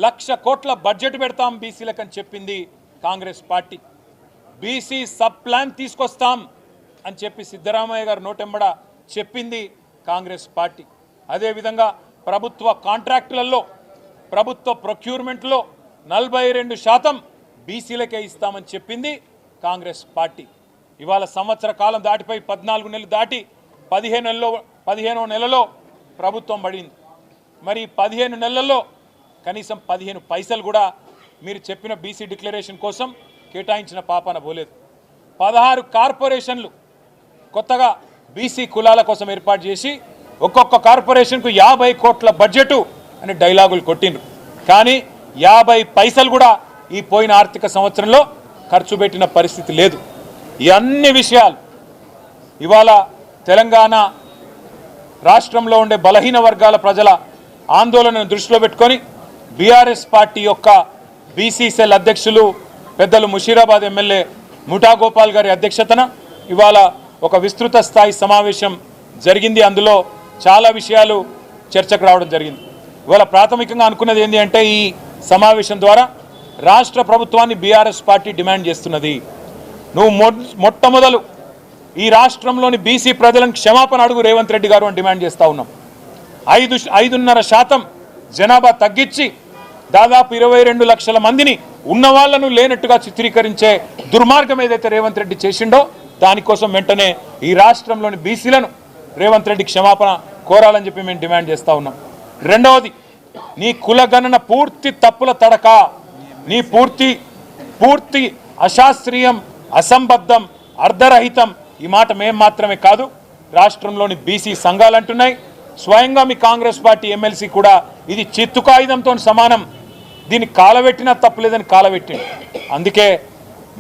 1,00,000 కోట్ల బడ్జెట్ పెడతాం బీసీలకని చెప్పింది Congress party. BC sub plan తీసుకొస్తాం అని చెప్పి సిద్ధరామయ్య గారు నోటెంబడ చెప్పింది కాంగ్రెస్ పార్టీ. అదేవిధంగా ప్రభుత్వ కాంట్రాక్టులలో ప్రభుత్వ ప్రొక్యూర్మెంట్లో 42% బీసీలకే ఇస్తామని చెప్పింది కాంగ్రెస్ పార్టీ. ఇవాళ సంవత్సర కాలం దాటిపోయి 14 నెలలు దాటి 15వ నెలలో ప్రభుత్వం పడింది. మరి 15 నెలల్లో కనీసం 15 పైసలు కూడా మీరు చెప్పిన బీసీ డిక్లరేషన్ కోసం కేటాయించిన పాపాన పోలేదు. 16 కార్పొరేషన్లు కొత్తగా బీసీ కులాల కోసం ఏర్పాటు చేసి ఒక్కొక్క కార్పొరేషన్కు 50 కోట్ల బడ్జెటు అని డైలాగులు కొట్టిండ్రు. కానీ 50 పైసలు కూడా ఈ పోయిన ఆర్థిక సంవత్సరంలో ఖర్చు పెట్టిన పరిస్థితి లేదు. ఈ అన్ని విషయాలు ఇవాళ తెలంగాణ రాష్ట్రంలో ఉండే బలహీన వర్గాల ప్రజల ఆందోళనను దృష్టిలో పెట్టుకొని బీఆర్ఎస్ పార్టీ యొక్క బీసీ సెల్ అధ్యక్షులు పెద్దలు ముషీరాబాద్ ఎమ్మెల్యే ముఠా గోపాల్ గారి అధ్యక్షతన ఇవాళ ఒక విస్తృత స్థాయి సమావేశం జరిగింది. అందులో చాలా విషయాలు చర్చకు రావడం జరిగింది. ఇవాళ ప్రాథమికంగా అనుకున్నది ఏంటి అంటే ఈ సమావేశం ద్వారా రాష్ట్ర ప్రభుత్వాన్ని బీఆర్ఎస్ పార్టీ డిమాండ్ చేస్తున్నది, నువ్వు మొట్టమొదలు ఈ రాష్ట్రంలోని బీసీ ప్రజలను క్షమాపణ అడుగు రేవంత్ రెడ్డి గారు అని డిమాండ్ చేస్తూ ఉన్నాం. 5.5% జనాభా తగ్గించి దాదాపు 22 లక్షల మందిని ఉన్నవాళ్లను లేనట్టుగా చిత్రీకరించే దుర్మార్గం ఏదైతే రేవంత్ రెడ్డి చేసిండో దానికోసం వెంటనే ఈ రాష్ట్రంలోని బీసీలను రేవంత్ రెడ్డి క్షమాపణ కోరాలని చెప్పి మేము డిమాండ్ చేస్తూ ఉన్నాం. రెండవది, నీ కులగణన పూర్తి తప్పుల తడక, నీ పూర్తి అశాస్త్రీయం, అసంబద్ధం, అర్ధరహితం. ఈ మాట మేము మాత్రమే కాదు, రాష్ట్రంలోని బీసీ సంఘాలు అంటున్నాయి. స్వయంగా మీ కాంగ్రెస్ పార్టీ ఎమ్మెల్సీ కూడా ఇది చిత్తు కాగితంతో సమానం, దీన్ని కాలబెట్టినా తప్పులేదని కాలబెట్టింది. అందుకే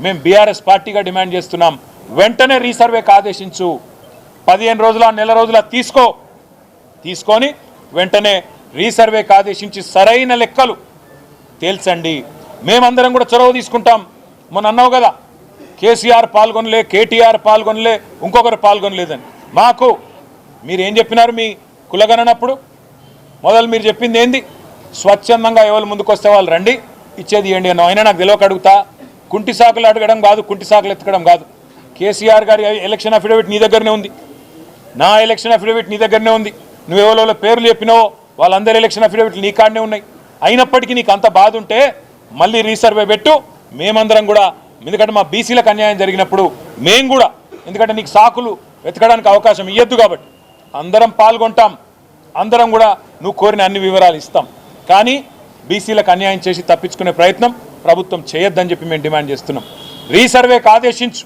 మేము బీఆర్ఎస్ పార్టీగా డిమాండ్ చేస్తున్నాం, వెంటనే రీసర్వేకి ఆదేశించు. 15 రోజుల నెల రోజుల తీసుకొని వెంటనే రీసర్వేకి ఆదేశించి సరైన లెక్కలు తేల్చండి. మేమందరం కూడా చొరవ తీసుకుంటాం. మొన్న అన్నావు కదా, కేసీఆర్ పాల్గొనలే, కేటీఆర్ పాల్గొనలే, ఇంకొకరు పాల్గొనలేదని. మాకు మీరు ఏం చెప్పినారు మీ కులగణనప్పుడు? మొదలు మీరు చెప్పింది ఏంది? స్వచ్ఛందంగా ఎవరు ముందుకు వస్తే వాళ్ళు రండి, ఇచ్చేది ఇవ్వండి అన్న. అయినా నాకు తెలియక అడుగుతా, కుంటి సాకులు అడగడం కాదు, కుంటి సాకులు ఎత్తకడం కాదు. కేసీఆర్ గారి ఎలక్షన్ అఫిడవిట్ నీ దగ్గరనే ఉంది, నా ఎలక్షన్ అఫిడవిట్ నీ దగ్గరనే ఉంది. నువ్వు ఎవరో పేర్లు చెప్పినావో వాళ్ళందరి ఎలక్షన్ అఫిడవిట్లు నీ కాడనే ఉన్నాయి. అయినప్పటికీ నీకు అంత బాధ ఉంటే మళ్ళీ రీసర్వే పెట్టు. మేమందరం కూడా, ఎందుకంటే మా బీసీలకు అన్యాయం జరిగినప్పుడు మేము కూడా, ఎందుకంటే నీకు సాకులు వెతకడానికి అవకాశం ఇవ్వద్దు కాబట్టి అందరం పాల్గొంటాం, అందరం కూడా నువ్వు కోరిన అన్ని వివరాలు ఇస్తాం. కానీ బీసీలకు అన్యాయం చేసి తప్పించుకునే ప్రయత్నం ప్రభుత్వం చేయొద్దని చెప్పి మేము డిమాండ్ చేస్తున్నాం. రీసర్వేకి ఆదేశించు.